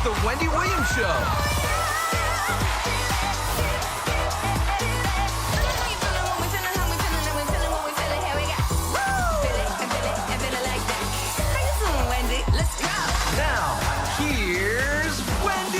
the Wendy Williams Show. Now, here's Wendy!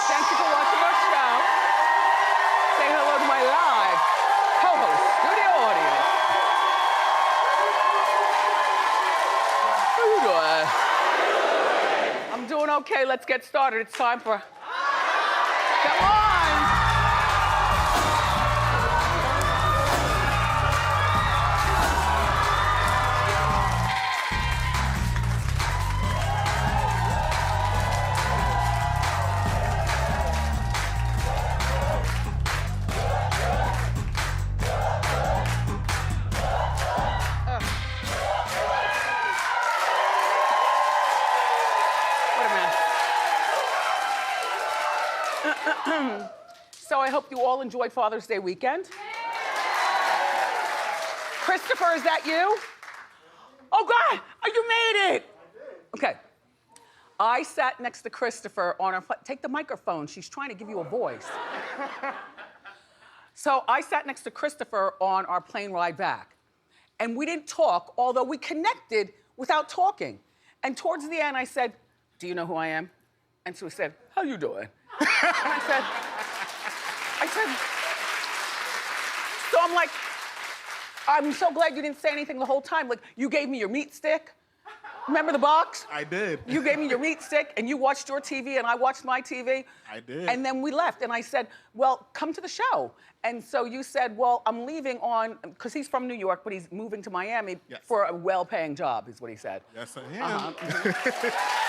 Thank you for watching our show. Say hello to my live co-host, studio audience. How you doing? I'm doing okay. Let's get started. It's time for... Come on! What a mess. So I hope you all enjoyed Father's Day weekend. Christopher, is that you? Oh God, you made it. Okay. I sat next to Christopher on our flight. Take the microphone, she's trying to give you a voice. So I sat next to Christopher on our plane ride back. And we didn't talk, although we connected without talking. And towards the end, I said, do you know who I am? And so he said, how you doing? And I said, so I'm like, I'm so glad you didn't say anything the whole time. Like, you gave me your meat stick. Remember the box? I did. You gave me your meat stick, and you watched your TV, and I watched my TV. I did. And then we left, and I said, well, come to the show. And so you said, well, I'm leaving on, because he's from New York, but he's moving to Miami for a well-paying job, is what he said. Yes, I am.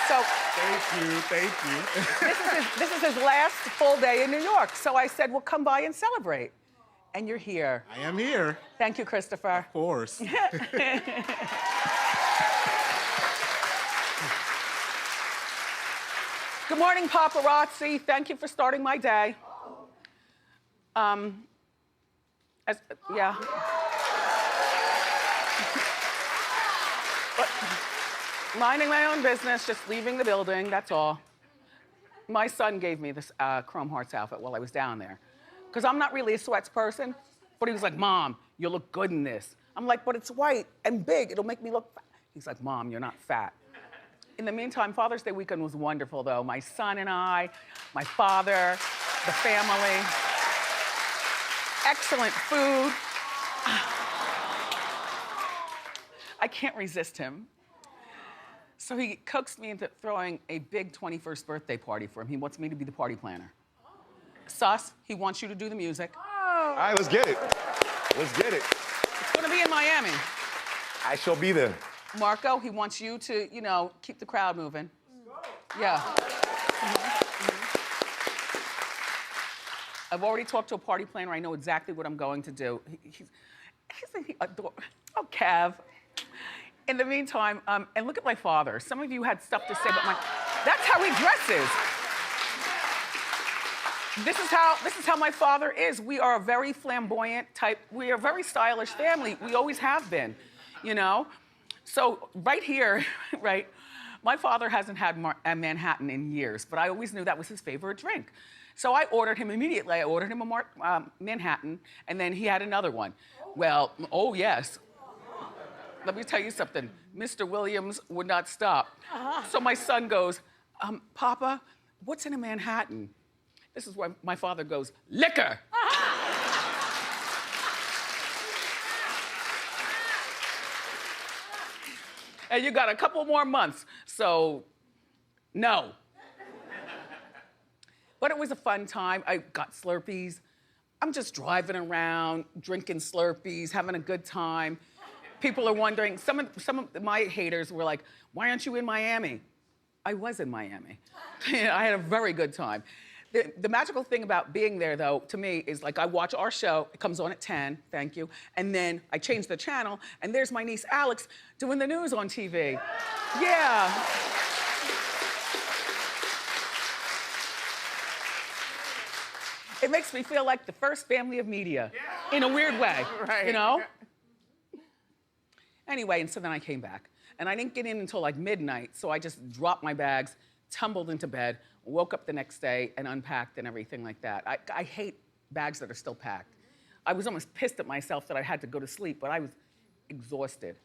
So Thank you. this is his last full day in New York. So I said, well, come by and celebrate. And you're here. I am here. Thank you, Christopher. Of course. Good morning, paparazzi. Thank you for starting my day. Yeah. But minding my own business, just leaving the building, that's all. My son gave me this Chrome Hearts outfit while I was down there. Because I'm not really a sweats person, but he was like, Mom, you look good in this. I'm like, but it's white and big, it'll make me look fat. He's like, Mom, you're not fat. In the meantime, Father's Day weekend was wonderful, though. My son and I, my father, the family. Excellent food. I can't resist him. So he coaxed me into throwing a big 21st birthday party for him. He wants me to be the party planner. Sus, he wants you to do the music. All right, let's get it. Let's get it. It's gonna be in Miami. I shall be there. Marco, he wants you to, you know, keep the crowd moving. Yeah. I've already talked to a party planner. I know exactly what I'm going to do. He's adorable. Oh, Kev. In the meantime, and look at my father. Some of you had stuff to say, but that's how he dresses. This is how my father is. We are a very flamboyant type. We are a very stylish family. We always have been, you know? So right here, right, my father hasn't had a Manhattan in years, but I always knew that was his favorite drink. So I ordered him immediately. I ordered him a Manhattan, and then he had another one. Well, oh yes. Let me tell you something. Mr. Williams would not stop. So my son goes, Papa, what's in a Manhattan? This is where my father goes, liquor. And you got a couple more months, so no. But it was a fun time. I got Slurpees. I'm just driving around, drinking Slurpees, having a good time. People are wondering, some of my haters were like, why aren't you in Miami? I was in Miami. I had a very good time. The magical thing about being there, though, to me, is like I watch our show. It comes on at 10, thank you. And then I change the channel, and there's my niece Alex doing the news on TV. Yeah. It makes me feel like the first family of media, in a weird way, Right. you know? Anyway, and so then I came back. And I didn't get in until like midnight, so I just dropped my bags, tumbled into bed, woke up the next day and unpacked and everything like that. I hate bags that are still packed. I was almost pissed at myself that I had to go to sleep, but I was exhausted.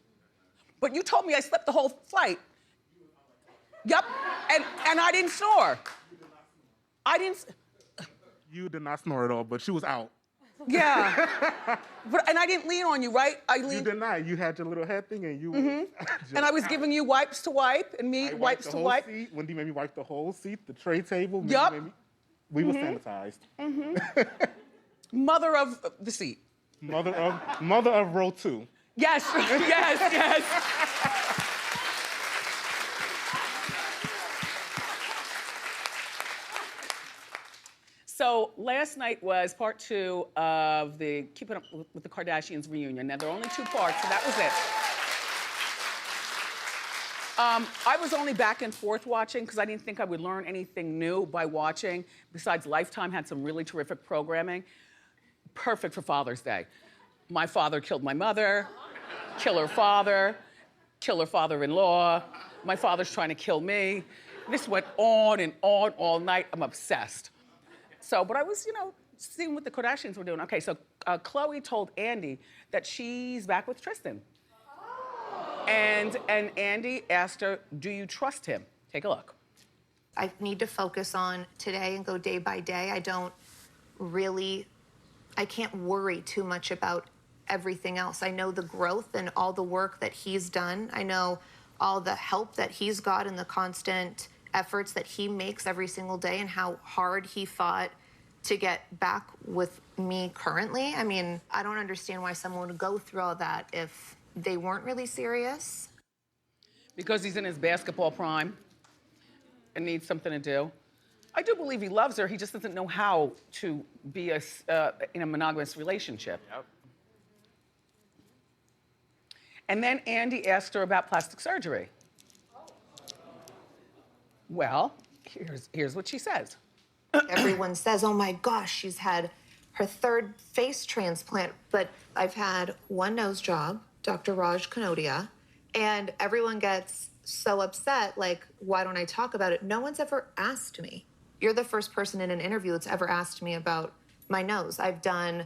But you told me I slept the whole flight. Yep, and I didn't snore. I didn't. You did not snore at all, but she was out. Yeah. And I didn't lean on you, right? I You leaned. did not. You had your little head thing, and you. And I was giving you wipes to wipe, and me I wiped wipes the to whole wipe. Seat. Wendy made me wipe the whole seat, the tray table. Yup. We were sanitized. Mother of the seat. Mother of row 2. Yes, yes, yes. So last night was part 2 of the Keeping Up with the Kardashians reunion. Now, there are only 2 parts, so that was it. I was only back and forth watching because I didn't think I would learn anything new by watching. Besides, Lifetime had some really terrific programming. Perfect for Father's Day. My father killed my mother, killer father-in-law. My father's trying to kill me. This went on and on all night. I'm obsessed. So, but I was, seeing what the Kardashians were doing. Okay, so Khloe told Andy that she's back with Tristan. And Andy asked her, do you trust him? Take a look. I need to focus on today and go day by day. I can't worry too much about everything else. I know the growth and all the work that he's done. I know all the help that he's got and the constant efforts that he makes every single day and how hard he fought to get back with me currently. I mean, I don't understand why someone would go through all that if they weren't really serious. Because he's in his basketball prime and needs something to do. I do believe he loves her. He just doesn't know how to be in a monogamous relationship. Yep. And then Andy asked her about plastic surgery. Well, here's what she says. Everyone says, oh my gosh, she's had her 3rd face transplant, but I've had 1 nose job, Dr. Raj Kanodia, and everyone gets so upset, like, why don't I talk about it? No one's ever asked me. You're the first person in an interview that's ever asked me about my nose. I've done,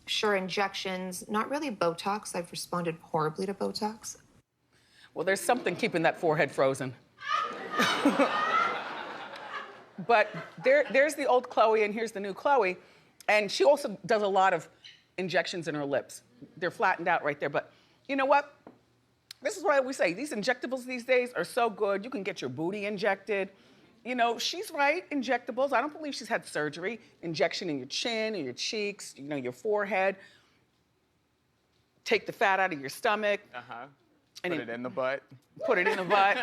sure, injections, not really Botox. I've responded horribly to Botox. Well, there's something keeping that forehead frozen. But there's the old Khloe and here's the new Khloe. And she also does a lot of injections in her lips. They're flattened out right there. But you know what? This is what I always say. These injectables these days are so good. You can get your booty injected. She's right, injectables. I don't believe she's had surgery. Injection in your chin, in your cheeks, your forehead. Take the fat out of your stomach. Uh-huh. And Put it in the butt. Put it in the butt.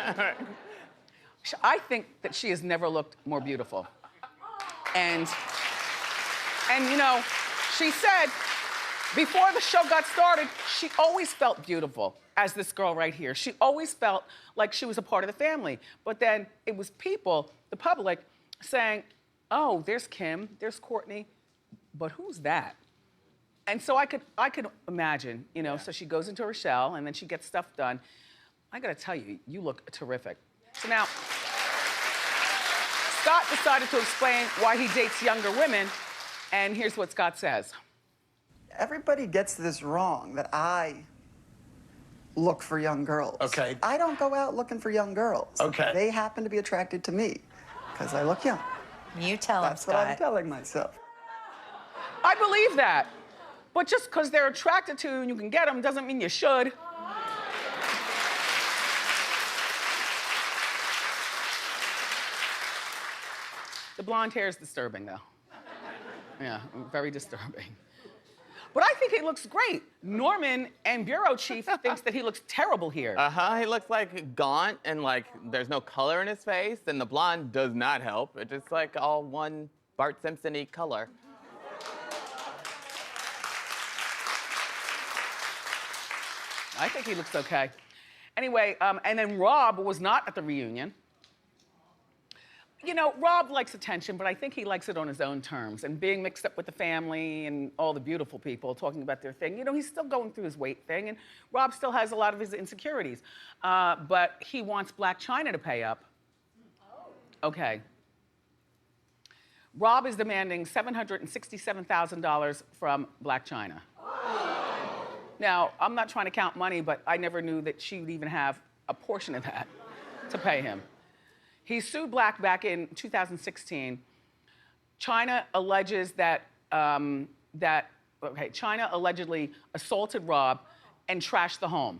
I think that she has never looked more beautiful. And she said before the show got started, she always felt beautiful as this girl right here. She always felt like she was a part of the family. But then it was people, the public, saying, oh, there's Kim, there's Kourtney, but who's that? And so I could imagine, so she goes into her shell and then she gets stuff done. I gotta tell you, you look terrific. So now, Scott decided to explain why he dates younger women, and here's what Scott says. Everybody gets this wrong, that I look for young girls. Okay. I don't go out looking for young girls. Okay. They happen to be attracted to me because I look young. You tell him, That's what I'm Scott. telling myself. I believe that. But just because they're attracted to you and you can get them doesn't mean you should. The blonde hair is disturbing, though. Yeah, very disturbing. But I think he looks great. Norman and bureau chief thinks that he looks terrible here. Uh-huh, he looks like gaunt and like there's no color in his face, and the blonde does not help. It's just like all one Bart Simpson-y color. I think he looks okay. Anyway, and then Rob was not at the reunion. You know, Rob likes attention, but I think he likes it on his own terms. And being mixed up with the family and all the beautiful people talking about their thing, you know, he's still going through his weight thing, and Rob still has a lot of his insecurities. But he wants Blac Chyna to pay up. Okay. Rob is demanding $767,000 from Blac Chyna. Now, I'm not trying to count money, but I never knew that she would even have a portion of that to pay him. He sued Blac back in 2016. Chyna alleges that, Chyna allegedly assaulted Rob and trashed the home.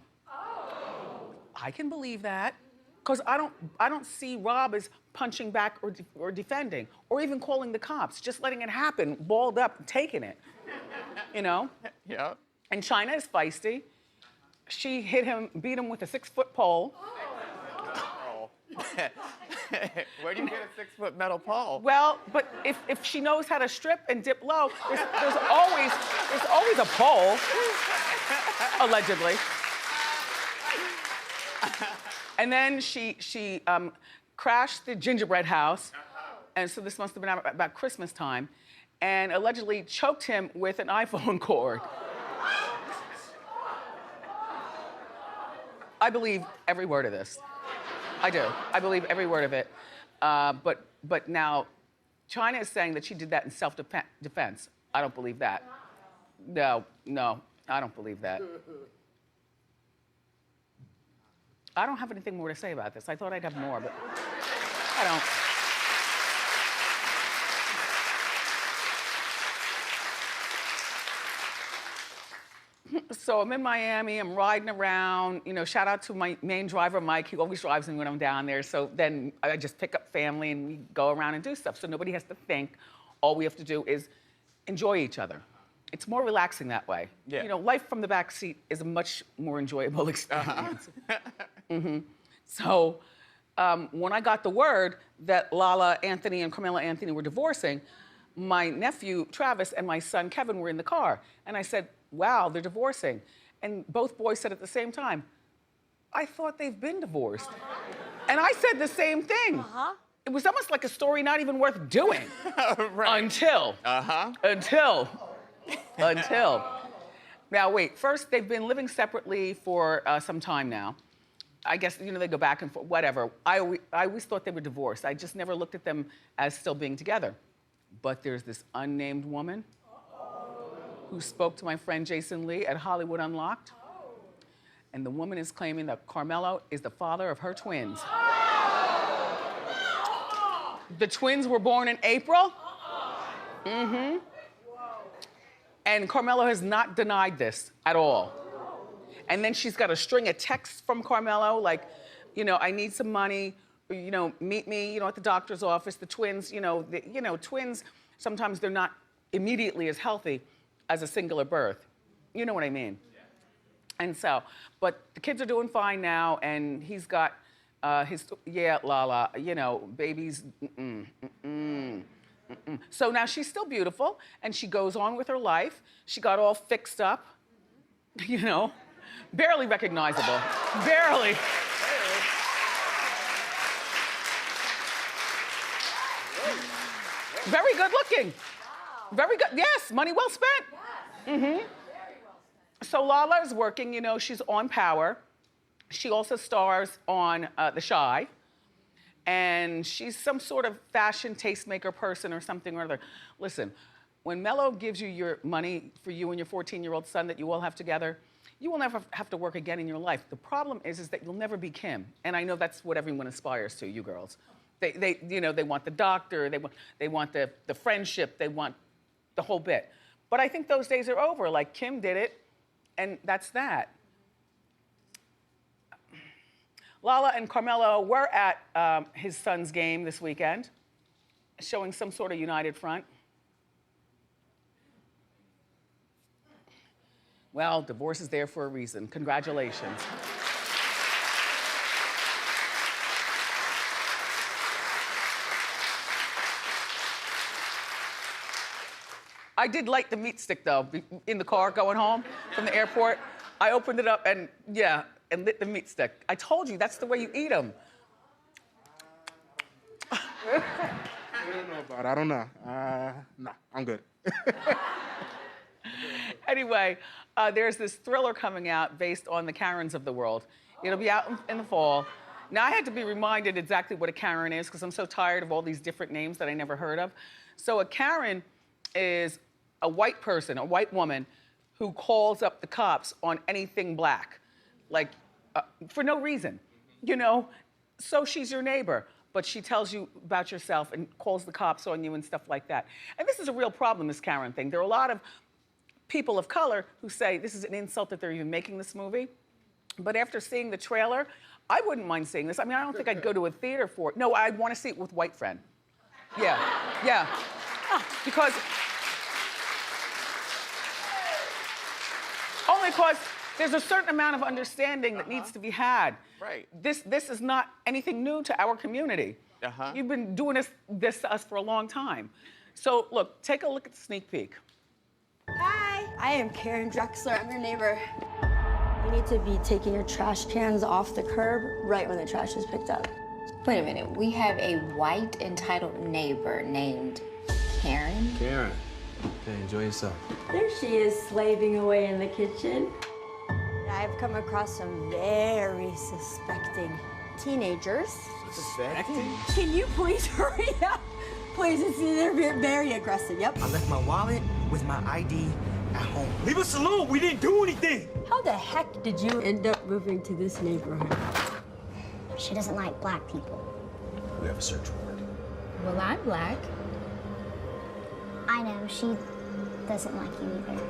I can believe that, because I don't see Rob as punching back or defending, or even calling the cops, just letting it happen, balled up, and taking it, you know? Yeah. And Chyna is feisty. She hit him, beat him with a 6-foot pole. Where do you get a 6-foot metal pole? Well, but if she knows how to strip and dip low, there's always a pole, allegedly. And then she crashed the gingerbread house, and so this must have been about Christmas time, and allegedly choked him with an iPhone cord. I believe every word of this. I do. I believe every word of it. But now, Chyna is saying that she did that in self-defense. I don't believe that. No, I don't believe that. I don't have anything more to say about this. I thought I'd have more, but I don't. So I'm in Miami, I'm riding around, you know, shout out to my main driver, Mike. He always drives me when I'm down there. So then I just pick up family and we go around and do stuff. So nobody has to think. All we have to do is enjoy each other. It's more relaxing that way. Yeah. You know, life from the back seat is a much more enjoyable experience. So when I got the word that Lala Anthony and Carmelo Anthony were divorcing, my nephew, Travis, and my son, Kevin, were in the car. And I said, wow, they're divorcing. And both boys said at the same time, I thought they've been divorced. And I said the same thing. It was almost like a story not even worth doing. Right. Until. Now, wait, first, they've been living separately for some time now. I guess, you know, they go back and forth, whatever. I always thought they were divorced. I just never looked at them as still being together. But there's this unnamed woman who spoke to my friend Jason Lee at Hollywood Unlocked. And the woman is claiming that Carmelo is the father of her twins. The twins were born in April. And Carmelo has not denied this at all. And then she's got a string of texts from Carmelo, like, you know, I need some money, you know, meet me, you know, at the doctor's office. The twins, twins, sometimes they're not immediately as healthy as a singular birth. You know what I mean? Yeah. And so, but the kids are doing fine now, and he's got Lala, you know, babies, So now she's still beautiful, and she goes on with her life. She got all fixed up, you know, barely recognizable, barely. Very good looking. Very good, yes, money well spent. So Lala is working, you know, she's on Power. She also stars on The Chi. And she's some sort of fashion tastemaker person or something or other. Listen, when Mello gives you your money for you and your 14-year-old son that you all have together, you will never have to work again in your life. The problem is that you'll never be Kim. And I know that's what everyone aspires to, you girls. They you know, they want the doctor, they want the friendship, they want the whole bit. But I think those days are over. Like, Kim did it, and that's that. Lala and Carmelo were at his son's game this weekend, showing some sort of united front. Well, divorce is there for a reason. Congratulations. I did light the meat stick though, in the car going home from the airport. I opened it up and yeah, and lit the meat stick. I told you, that's the way you eat them. I don't know about it. I don't know. No, I'm good. Anyway, there's this thriller coming out based on the Karens of the world. It'll be out in the fall. Now, I had to be reminded exactly what a Karen is because I'm so tired of all these different names that I never heard of. So a Karen is a white person, a white woman, who calls up the cops on anything black, like for no reason, you know? So she's your neighbor, but she tells you about yourself and calls the cops on you and stuff like that. And this is a real problem, this Karen thing. There are a lot of people of color who say this is an insult that they're even making this movie. But after seeing the trailer, I wouldn't mind seeing this. I mean, I don't think I'd go to a theater for it. No, I'd want to see it with white friend. Yeah, yeah. Because, only because there's a certain amount of understanding that needs to be had. Right. This is not anything new to our community. You've been doing this to us for a long time. So look, take a look at the sneak peek. Hi, I am Karen Drexler. I'm your neighbor. You need to be taking your trash cans off the curb right when the trash is picked up. Wait a minute, we have a white entitled neighbor named Karen? Karen. Okay, enjoy yourself. There she is, slaving away in the kitchen. I've come across some very suspecting teenagers. Suspecting? Can you please hurry up? Please, they're very aggressive, yep. I left my wallet with my ID at home. Leave us alone, we didn't do anything. How the heck did you end up moving to this neighborhood? She doesn't like black people. We have a search warrant. Well, I'm black. I know, she doesn't like you either.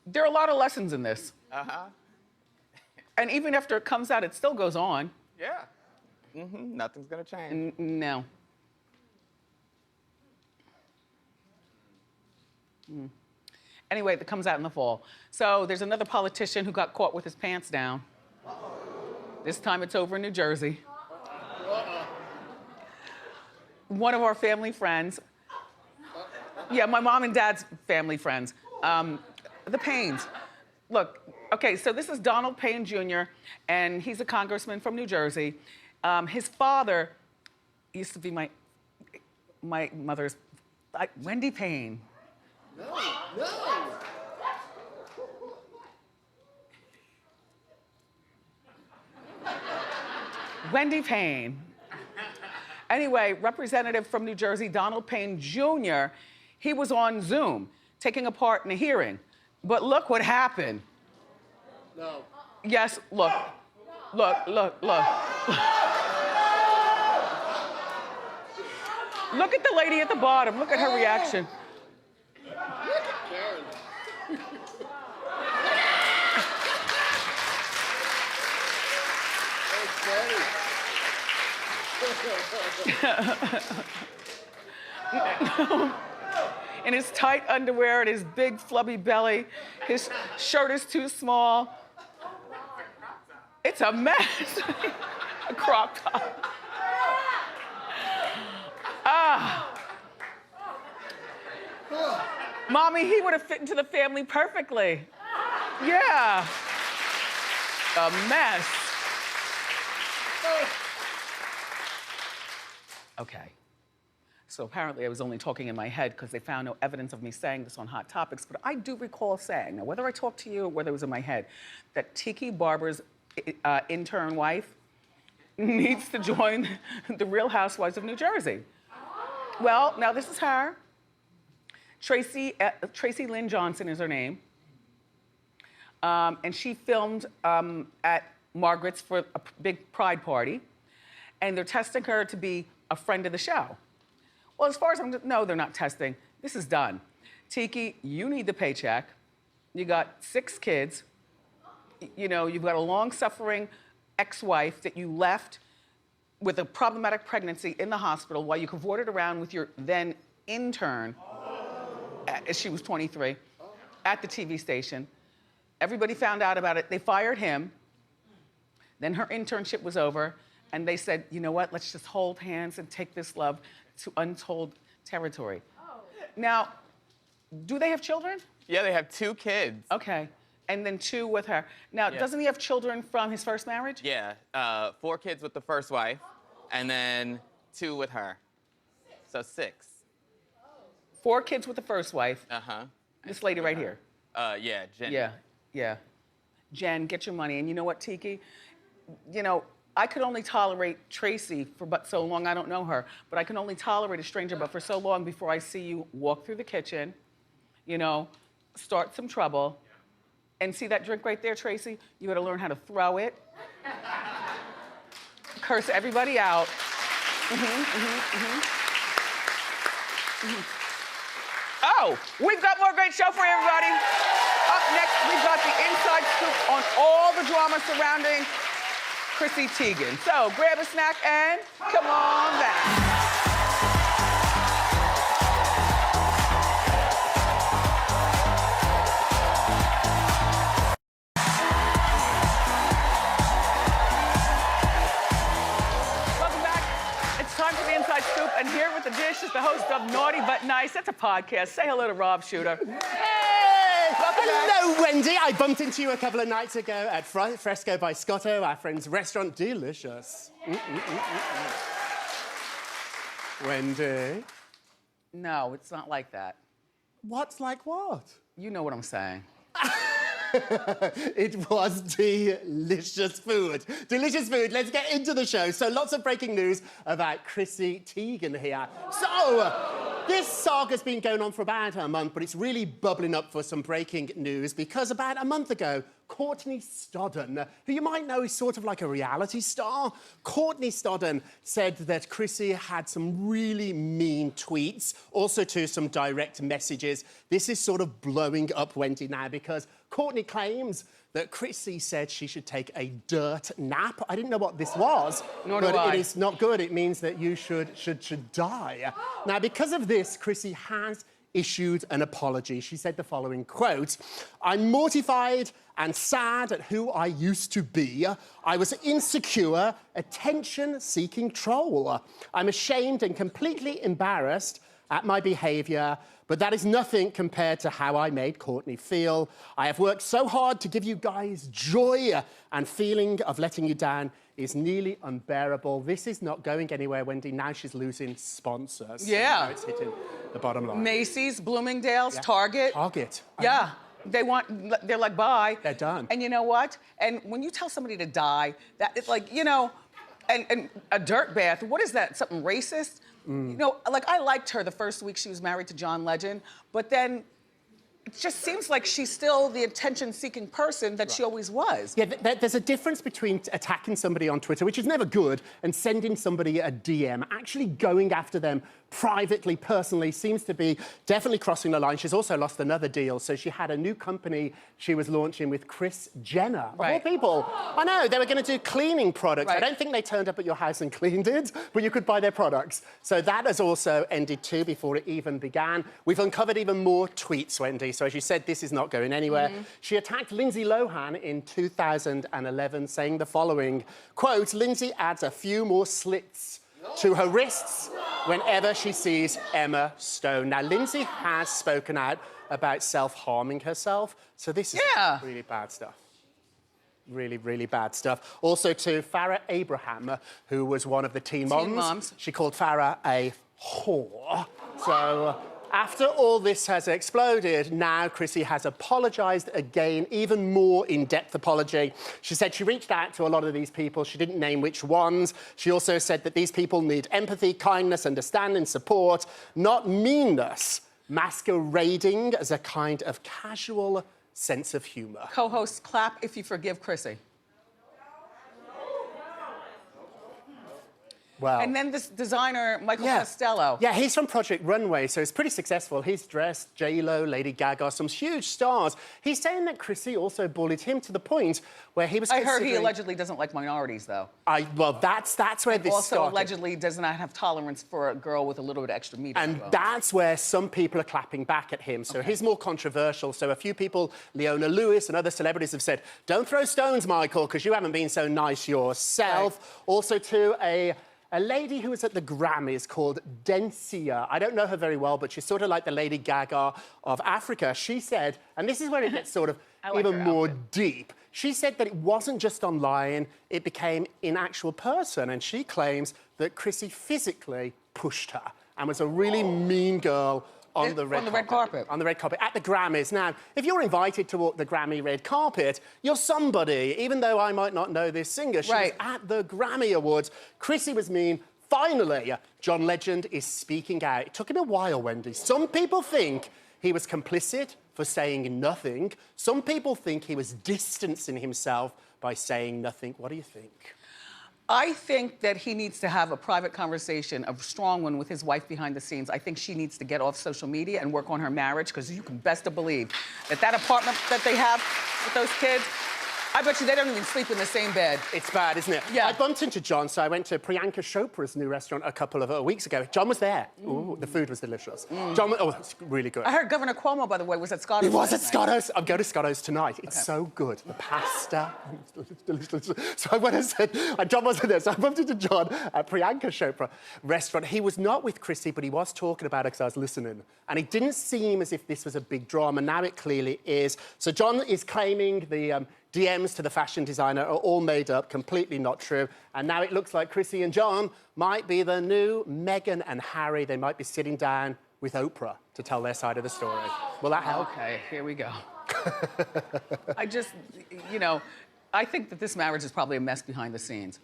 There are a lot of lessons in this. And even after it comes out, it still goes on. Yeah. Nothing's gonna change. No. Anyway, that comes out in the fall. So there's another politician who got caught with his pants down. This time it's over in New Jersey. One of our family friends. Yeah, my mom and dad's family friends. The Paynes. Look, okay, so this is Donald Payne Jr., and he's a congressman from New Jersey. His father used to be my mother's, Wendy Payne. No. Wendy Payne. Anyway, representative from New Jersey, Donald Payne Jr., he was on Zoom taking a part in a hearing. But look what happened. No. Yes, look. Look. Look at the lady at the bottom. Look at her reaction. In his tight underwear and his big flubby belly. His shirt is too small. It's a mess. A crop top. Mommy, he would have fit into the family perfectly. Yeah. A mess. Okay. So apparently I was only talking in my head because they found no evidence of me saying this on Hot Topics, but I do recall saying, now whether I talked to you or whether it was in my head, that Tiki Barber's intern wife needs to join the Real Housewives of New Jersey. Well, now this is her. Tracy Lynn Johnson is her name. And she filmed at Margaret's for a big pride party. And they're testing her to be a friend of the show. Well, as far as no, they're not testing. This is done. Tiki, you need the paycheck. You got 6 kids. You know, you've got a long-suffering ex-wife that you left with a problematic pregnancy in the hospital while you cavorted around with your then intern, she was 23, at the TV station. Everybody found out about it. They fired him. Then her internship was over. And they said, you know what, let's just hold hands and take this love to untold territory. Now, do they have children? Yeah, they have 2 kids. Okay, and then 2 with her. Now, Yeah. doesn't he have children from his first marriage? Yeah, 4 kids with the first wife, and then 2 with her. So 6. 4 kids with the first wife. Uh-huh. This lady right here. Yeah, Jen. Yeah. Jen, get your money. And you know what, Tiki? You know, I could only tolerate Tracy for but so long. I don't know her, but I can only tolerate a stranger but for so long before I see you walk through the kitchen, you know, start some trouble. And see that drink right there, Tracy? You gotta learn how to throw it. Curse everybody out. Oh, we've got more great show for you, everybody. Up next, we've got the inside scoop on all the drama surrounding Chrissy Teigen. So grab a snack and come on back. Welcome back. It's time for the inside scoop, and here with the dish is the host of Naughty But Nice. That's a podcast. Say hello to Rob Shooter. Hey! Welcome Hello, back. Wendy. I bumped into you a couple of nights ago at Fresco by Scotto, our friend's restaurant. Delicious. Wendy. No, it's not like that. What's like what? You know what I'm saying. It was delicious food. Delicious food. Let's get into the show. So lots of breaking news about Chrissy Teigen here. So this saga's been going on for about a month, but it's really bubbling up for some breaking news because about a month ago, Courtney Stodden, who you might know is sort of like a reality star, Courtney Stodden said that Chrissy had some really mean tweets, also to some direct messages. This is sort of blowing up Wendy now because Courtney claims that Chrissy said she should take a dirt nap. I didn't know what this was, Nor do but I. it is not good. It means that you should die. Now, because of this, Chrissy has issued an apology. She said the following, quote, "I'm mortified and sad at who I used to be. I was insecure, attention-seeking troll. I'm ashamed and completely embarrassed at my behavior, but that is nothing compared to how I made Courtney feel. I have worked so hard to give you guys joy, and feeling of letting you down is nearly unbearable." This is not going anywhere, Wendy. Now she's losing sponsors. Yeah. So now it's hitting the bottom line. Macy's, Bloomingdale's, Yeah. Target. Target. Yeah. They're like, bye. They're done. And you know what? And when you tell somebody to die, that it's like, you know, and a dirt bath, what is that? Something racist? You know, like I liked her the first week she was married to John Legend, but then it just seems like she's still the attention-seeking person that she always was. Yeah, there's a difference between attacking somebody on Twitter, which is never good, and sending somebody a DM. Actually going after them privately, personally, seems to be definitely crossing the line. She's also lost another deal. So she had a new company she was launching with Kris Jenner. Of all people. I know, they were going to do cleaning products. I don't think they turned up at your house and cleaned it, but you could buy their products. So that has also ended too before it even began. We've uncovered even more tweets, Wendy. So as you said, this is not going anywhere. She attacked Lindsay Lohan in 2011, saying the following, quote, "Lindsay adds a few more slits to her wrists whenever she sees Emma Stone." Now, Lindsay has spoken out about self-harming herself, so this is really bad stuff. Really, really bad stuff. Also to Farrah Abraham, who was one of the teen moms. She called Farrah a whore. So after all this has exploded, now Chrissy has apologized again, even more in-depth apology. She said she reached out to a lot of these people. She didn't name which ones. She also said that these people need empathy, kindness, understanding, support, not meanness, masquerading as a kind of casual sense of humor. Co-host, clap if you forgive Chrissy. Well, and then this designer, Michael Costello. Yeah, he's from Project Runway, so it's pretty successful. He's dressed J-Lo, Lady Gaga, some huge stars. He's saying that Chrissy also bullied him to the point where he was I heard he allegedly doesn't like minorities, though. Well, that's where this also started. allegedly does not have tolerance for a girl with a little bit of extra meat. And that's where some people are clapping back at him. So he's more controversial. So a few people, Leona Lewis and other celebrities have said, don't throw stones, Michael, because you haven't been so nice yourself. Right. Also, to a lady who was at the Grammys called Densia. I don't know her very well, but she's sort of like the Lady Gaga of Africa. She said, and this is where it gets sort of even more deep, she said that it wasn't just online, it became in actual person. And she claims that Chrissy physically pushed her and was a really mean girl on the red carpet. On the red carpet, at the Grammys. Now, if you're invited to walk the Grammy red carpet, you're somebody. Even though I might not know this singer, she was at the Grammy Awards. Chrissy was mean. Finally, John Legend is speaking out. It took him a while, Wendy. Some people think he was complicit for saying nothing. Some people think he was distancing himself by saying nothing. What do you think? I think that he needs to have a private conversation, a strong one, with his wife behind the scenes. I think she needs to get off social media and work on her marriage, because you can best to believe that that apartment that they have with those kids, I bet you they don't even sleep in the same bed. It's bad, isn't it? Yeah. I bumped into John, so I went to Priyanka Chopra's new restaurant a couple of weeks ago. John was there. Ooh, the food was delicious. John, it's really good. I heard Governor Cuomo, by the way, was at Scotto's. He was at Scotto's. I'm going to Scotto's tonight. It's so good. The pasta. So I went and said, John wasn't there, so I bumped into John at Priyanka Chopra restaurant. He was not with Chrissy, but he was talking about it because I was listening. And it didn't seem as if this was a big drama. Now it clearly is. So John is claiming the DMs to the fashion designer are all made up, completely not true. And now it looks like Chrissy and John might be the new Meghan and Harry. They might be sitting down with Oprah to tell their side of the story. Will that help? Okay, here we go. I just, you know, I think that this marriage is probably a mess behind the scenes.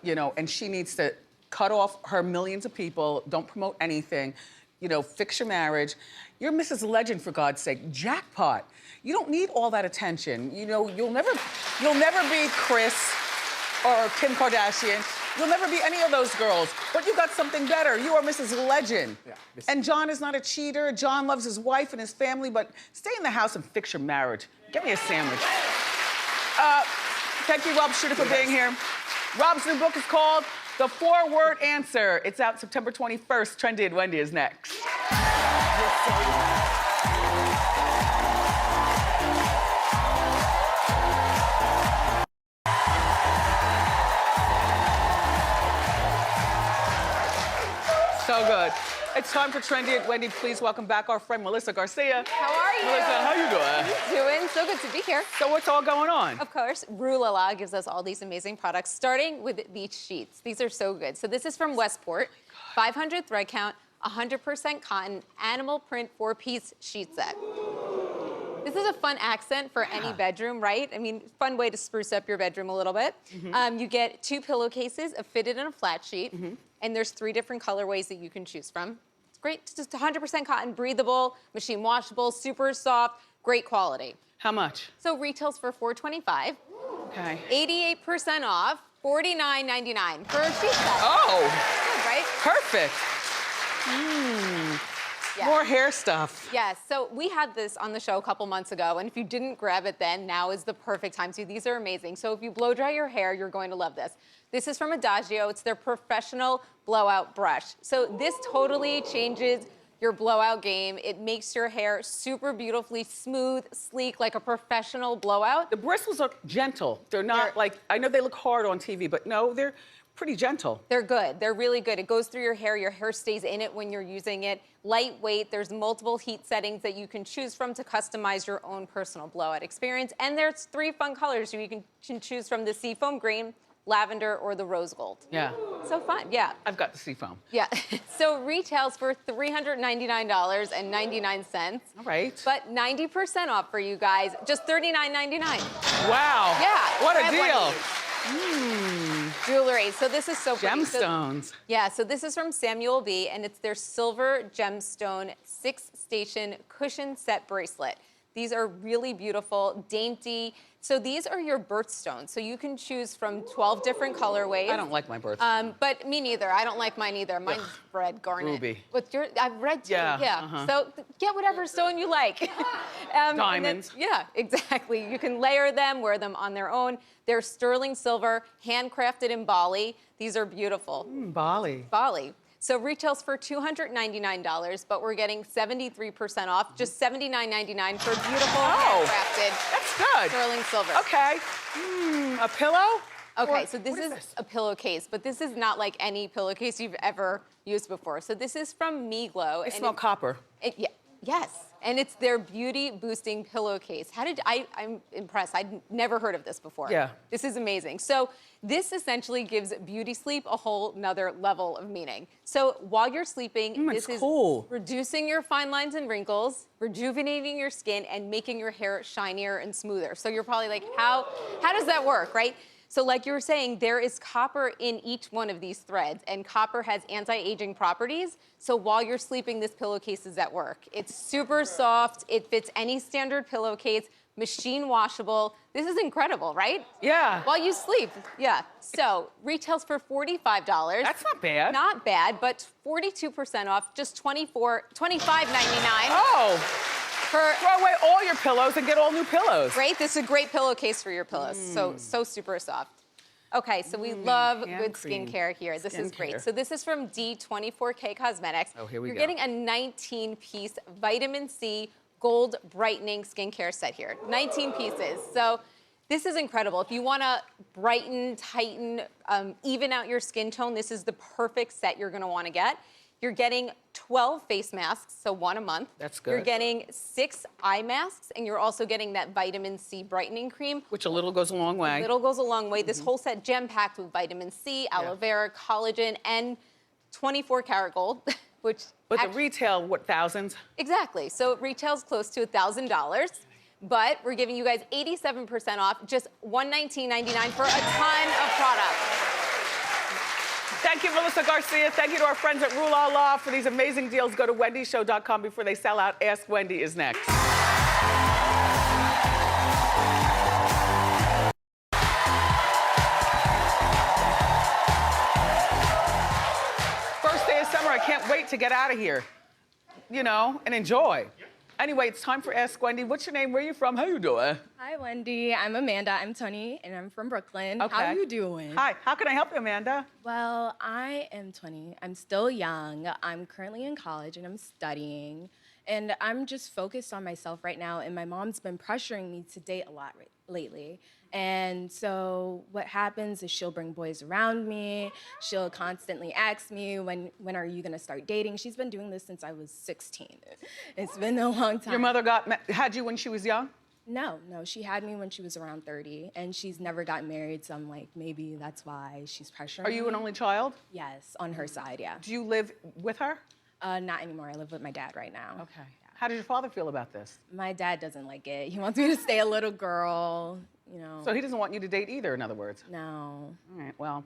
You know, and she needs to cut off her millions of people, don't promote anything, you know, fix your marriage. You're Mrs. Legend, for God's sake, jackpot. You don't need all that attention. You know, you'll never be Kris or Kim Kardashian. You'll never be any of those girls, but you got something better. You are Mrs. Legend. Yeah, and John is not a cheater. John loves his wife and his family, but stay in the house and fix your marriage. Get me a sandwich. Thank you, Rob Shooter, for being here. Rob's new book is called The 4-Word Answer. It's out September 21st. Trendy and Wendy is next. So good. It's time for Trendy and Wendy. Please welcome back our friend Melissa Garcia. How are you? Melissa, how you doing? Doing so good to be here. So what's all going on? Of course, Lala gives us all these amazing products, starting with these sheets. These are so good. So this is from Westport, 500 thread count, 100% cotton, animal print 4-piece sheet set. This is a fun accent for any bedroom, right? I mean, fun way to spruce up your bedroom a little bit. You get 2 pillowcases fitted in a flat sheet, and there's 3 different colorways that you can choose from. It's great, just 100% cotton, breathable, machine washable, super soft, great quality. How much? So retails for $425. Okay. 88% off, $49.99 for a sheet set. Oh. Good, right? Perfect. Yeah. More hair stuff. Yes, so we had this on the show a couple months ago, and if you didn't grab it then, now is the perfect time to. These are amazing. So if you blow dry your hair, you're going to love this. This is from Adagio. It's their professional blowout brush. So this totally changes your blowout game. It makes your hair super beautifully smooth, sleek, like a professional blowout. The bristles are gentle. They're not like, I know they look hard on TV, but no, they're pretty gentle. They're good. They're really good. It goes through your hair stays in it when you're using it. Lightweight. There's multiple heat settings that you can choose from to customize your own personal blowout experience. And there's 3 fun colors you can choose from: the seafoam green, lavender, or the rose gold. Yeah. So fun, yeah. I've got the seafoam. Yeah. So retails for $399.99. All right. But 90% off for you guys, just $39.99. Wow. Yeah. What a deal. Jewelry. So this is so pretty. Gemstones. So this is from Samuel B, and it's their silver gemstone 6-station cushion set bracelet. These are really beautiful, dainty. So these are your birthstones. So you can choose from 12 different colorways. I don't like my birthstone. But me neither. I don't like mine either. Mine's red garnet. Ruby. With your, I've red too. Yeah, So get whatever stone you like. And then- Diamonds. yeah, exactly. You can layer them, wear them on their own. They're sterling silver, handcrafted in Bali. These are beautiful. Bali. Bali. So retails for $299, but we're getting 73% off, just $79.99 for beautiful handcrafted That's good. sterling silver. Okay. A pillow? Okay, so this is a pillowcase, but this is not like any pillowcase you've ever used before. So this is from Me Glow. They smell copper. Yes, and it's their beauty boosting pillowcase. I'm impressed. I'd never heard of this before. Yeah. This is amazing. So this essentially gives beauty sleep a whole nother level of meaning. So while you're sleeping, this is reducing your fine lines and wrinkles, rejuvenating your skin, and making your hair shinier and smoother. So you're probably like, how does that work, right? So like you were saying, there is copper in each one of these threads, and copper has anti-aging properties. So while you're sleeping, this pillowcase is at work. It's super soft. It fits any standard pillowcase, machine washable. This is incredible, right? Yeah. While you sleep, yeah. So retails for $45. That's not bad. Not bad, but 42% off, just $25.99. Oh. Throw away all your pillows and get all new pillows. Right? This is a great pillowcase for your pillows. So super soft. Okay, so we love good skincare here. This is great. So this is from D24K Cosmetics. Oh, here we You're go. getting a 19-piece vitamin C gold brightening skincare set here. 19 pieces. So this is incredible. If you want to brighten, tighten, even out your skin tone, this is the perfect set you're going to want to get. You're getting 12 face masks, so one a month. That's good. You're getting 6 eye masks, and you're also getting that vitamin C brightening cream. Which a little goes a long way. A little goes a long way. This whole set gem-packed with vitamin C, aloe vera, collagen, and 24-karat gold, which... But the retail, what, thousands? Exactly. So it retails close to $1,000. But we're giving you guys 87% off, just $119.99 for a ton of product. Thank you, Melissa Garcia. Thank you to our friends at Rue La La for these amazing deals. Go to wendyshow.com before they sell out. Ask Wendy is next. First day of summer, I can't wait to get out of here, you know, and enjoy. Anyway, it's time for Ask Wendy. What's your name? Where are you from? How you doing? Hi, Wendy. I'm Amanda. I'm 20, and I'm from Brooklyn. Okay. How are you doing? Hi. How can I help you, Amanda? Well, I am 20. I'm still young. I'm currently in college, and I'm studying. And I'm just focused on myself right now, and my mom's been pressuring me to date a lot lately. And so what happens is she'll bring boys around me. She'll constantly ask me, when are you gonna start dating? She's been doing this since I was 16. It's been a long time. Your mother had you when she was young? No, she had me when she was around 30, and she's never gotten married, so I'm like, maybe that's why she's pressuring me. Are you an only child? Yes, on her side, yeah. Do you live with her? Not anymore. I live with my dad right now. Okay. Yeah. How does your father feel about this? My dad doesn't like it. He wants me to stay a little girl, you know. So he doesn't want you to date either, in other words? No. All right, well,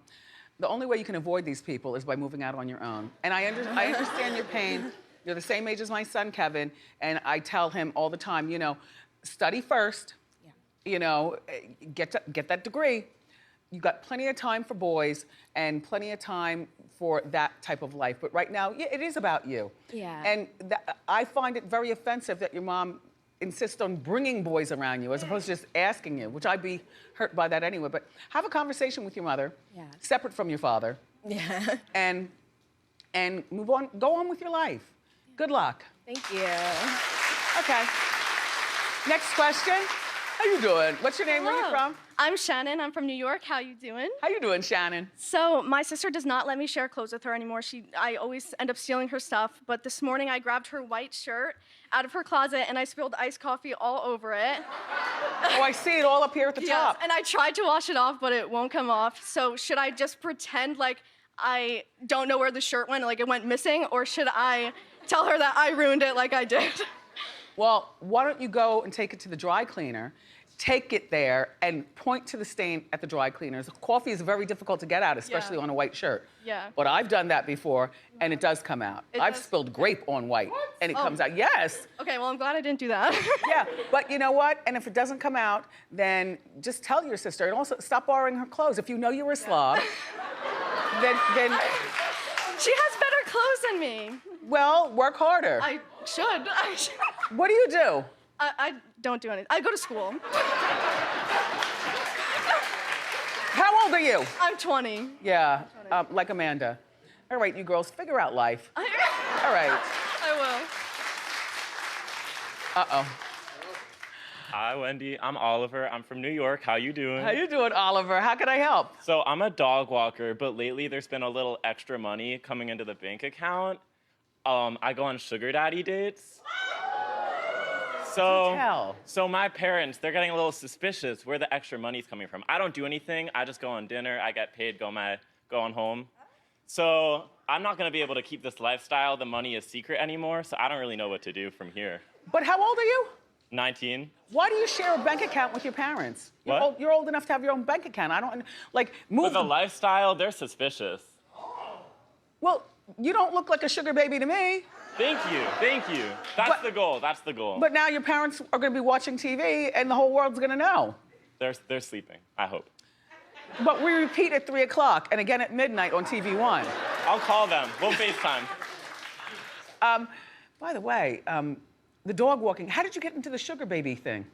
the only way you can avoid these people is by moving out on your own. And I understand your pain. You're the same age as my son, Kevin, and I tell him all the time, you know, study first, you know, get that degree. You've got plenty of time for boys and plenty of time for that type of life. But right now, it is about you. Yeah. And I find it very offensive that your mom insists on bringing boys around you as opposed to just asking you, which I'd be hurt by that anyway. But have a conversation with your mother, separate from your father. Yeah. And move on, go on with your life. Good luck. Thank you. Okay. Next question. How you doing? What's your name? Where are you from? I'm Shannon. I'm from New York. How you doing? How you doing, Shannon? So my sister does not let me share clothes with her anymore. I always end up stealing her stuff. But this morning I grabbed her white shirt out of her closet and I spilled iced coffee all over it. Oh, I see it all up here at the top. And I tried to wash it off, but it won't come off. So should I just pretend like I don't know where the shirt went, like it went missing, or should I tell her that I ruined it like I did? Well, why don't you go and take it to the dry cleaner take it there and point to the stain at the dry cleaners. Coffee is very difficult to get out, especially on a white shirt. Yeah. But I've done that before, and it does come out. I've spilled grape on white, and it comes out. Yes. Okay, well, I'm glad I didn't do that. Yeah, but you know what? And if it doesn't come out, then just tell your sister, and also stop borrowing her clothes. If you know you're a slob, then She has better clothes than me. Well, work harder. I should. What do you do? I don't do anything. I go to school. How old are you? I'm 20. Yeah, like Amanda. All right, you girls, figure out life. All right. I will. Uh-oh. Hi, Wendy. I'm Oliver. I'm from New York. How you doing? How you doing, Oliver? How can I help? So I'm a dog walker, but lately there's been a little extra money coming into the bank account. I go on sugar daddy dates. So my parents, they're getting a little suspicious where the extra money's coming from. I don't do anything. I just go on dinner. I get paid, go on home. So I'm not going to be able to keep this lifestyle. The money is secret anymore, so I don't really know what to do from here. But how old are you? 19. Why do you share a bank account with your parents? What? You're old enough to have your own bank account. I don't, like, move. With the lifestyle, they're suspicious. Well, you don't look like a sugar baby to me. Thank you, thank you. That's the goal, that's the goal. But now your parents are gonna be watching TV and the whole world's gonna know. They're sleeping, I hope. But we repeat at 3 o'clock and again at midnight on TV One. I'll call them, we'll FaceTime. By the way, the dog walking, how did you get into the sugar baby thing?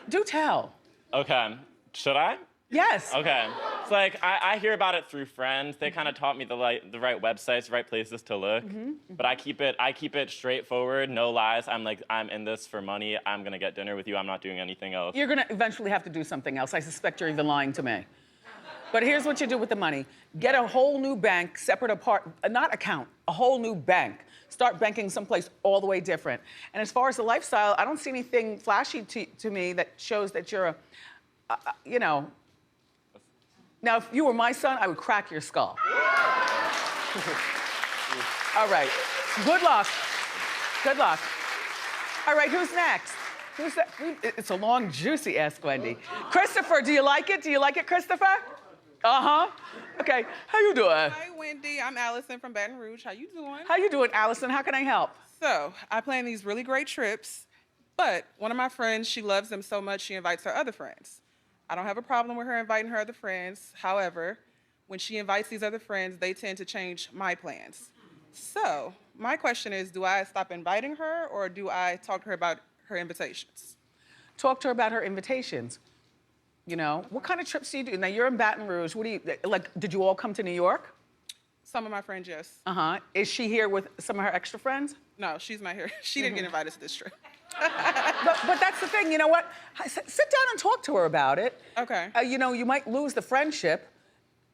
Do tell. Okay, should I? Yes. Okay, it's like, I hear about it through friends. They kind of taught me the right websites, the right places to look. But I keep it straightforward, no lies. I'm like, I'm in this for money. I'm gonna get dinner with you. I'm not doing anything else. You're gonna eventually have to do something else. I suspect you're even lying to me. But here's what you do with the money. Get a whole new bank, separate apart, not account, a whole new bank. Start banking someplace all the way different. And as far as the lifestyle, I don't see anything flashy to me that shows that you're you know. Now, if you were my son, I would crack your skull. All right, good luck. Good luck. All right, who's next? Who's that? It's a long, juicy Ask Wendy. Christopher, do you like it? Do you like it, Christopher? Uh-huh. Okay, how you doing? Hi, Wendy. I'm Allison from Baton Rouge. How you doing? How you doing, Allison? How can I help? So, I plan these really great trips, but one of my friends, she loves them so much, she invites her other friends. I don't have a problem with her inviting her other friends. However, when she invites these other friends, they tend to change my plans. So, my question is, do I stop inviting her or do I talk to her about her invitations? Talk to her about her invitations. You know, what kind of trips do you do? Now, you're in Baton Rouge. What do you, like, did you all come to New York? Some of my friends, yes. Uh-huh. Is she here with some of her extra friends? No, she's not here. She didn't get invited to this trip. but that's the thing, you know what? Sit down and talk to her about it. Okay. You know, you might lose the friendship.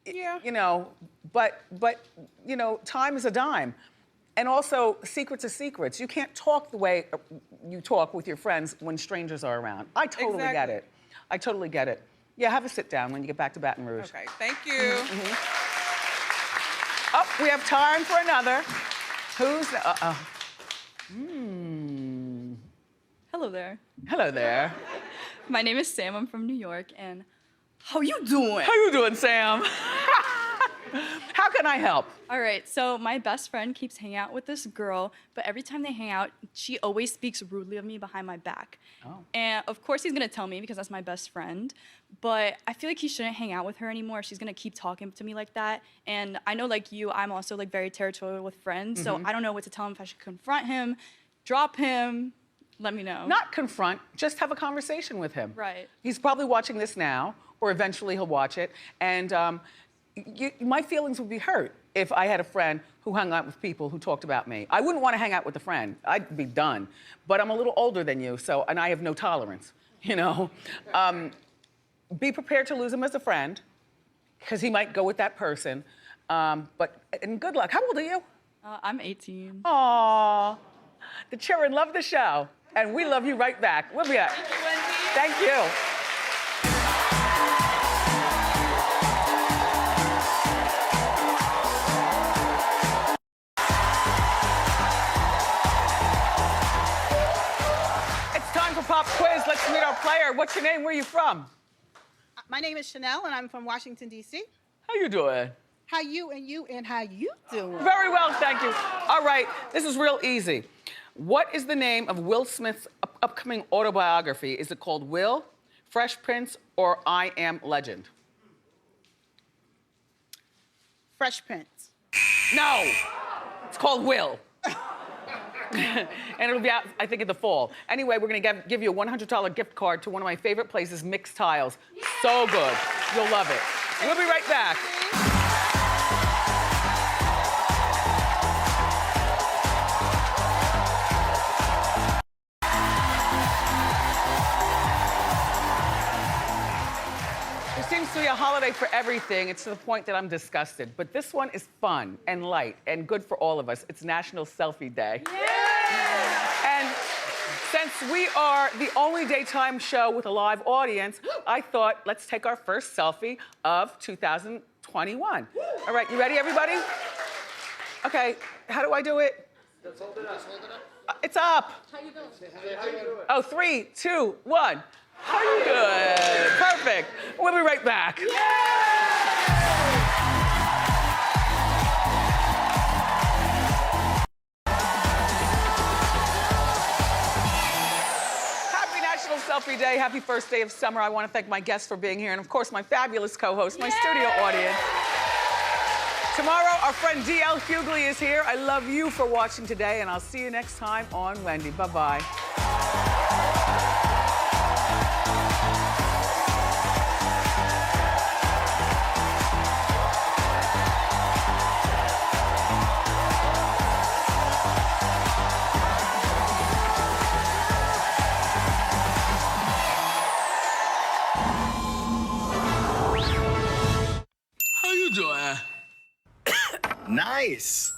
Yeah. You know, but you know, time is a dime. And also, secrets are secrets. You can't talk the way you talk with your friends when strangers are around. I totally get it. I totally get it. Yeah, have a sit down when you get back to Baton Rouge. Okay, thank you. Oh, we have time for another. Who's, Hello there. Hello there. My name is Sam. I'm from New York, and how you doing? How you doing, Sam? How can I help? All right, so my best friend keeps hanging out with this girl, but every time they hang out, she always speaks rudely of me behind my back. Oh. And of course he's gonna tell me because that's my best friend, but I feel like he shouldn't hang out with her anymore. She's gonna keep talking to me like that. And I know, like you, I'm also like very territorial with friends, so I don't know what to tell him, if I should confront him, drop him. Let me know. Not confront, just have a conversation with him. Right. He's probably watching this now, or eventually he'll watch it. And my feelings would be hurt if I had a friend who hung out with people who talked about me. I wouldn't want to hang out with a friend. I'd be done. But I'm a little older than you, so, and I have no tolerance, you know? Be prepared to lose him as a friend, because he might go with that person. And good luck. How old are you? I'm 18. Aww. The children love the show, and we love you right back. We'll be back. Thank you, Wendy. Thank you. Pop quiz. Let's meet our player. What's your name? Where are you from? My name is Chanel, and I'm from Washington, D.C. How you doing? How you doing? Very well, thank you. All right, this is real easy. What is the name of Will Smith's upcoming autobiography? Is it called Will, Fresh Prince, or I Am Legend? Fresh Prince. No, it's called Will. And it'll be out, I think, in the fall. Anyway, we're gonna give you a $100 gift card to one of my favorite places, Mixed Tiles. So good, you'll love it. We'll be right back. There seems to be a holiday for everything. It's to the point that I'm disgusted. But this one is fun and light and good for all of us. It's National Selfie Day. And since we are the only daytime show with a live audience, I thought, let's take our first selfie of 2021. All right, you ready, everybody? Okay, how do I do it? Just hold it up. It's up. How you doing? How you doing? Oh, 3, 2, 1. How you doing? Perfect. We'll be right back. Happy National Selfie Day. Happy first day of summer. I want to thank my guests for being here and, of course, my fabulous co-host, my studio audience. Tomorrow, our friend D.L. Hughley is here. I love you for watching today, and I'll see you next time on Wendy. Bye-bye. How you doing? Nice.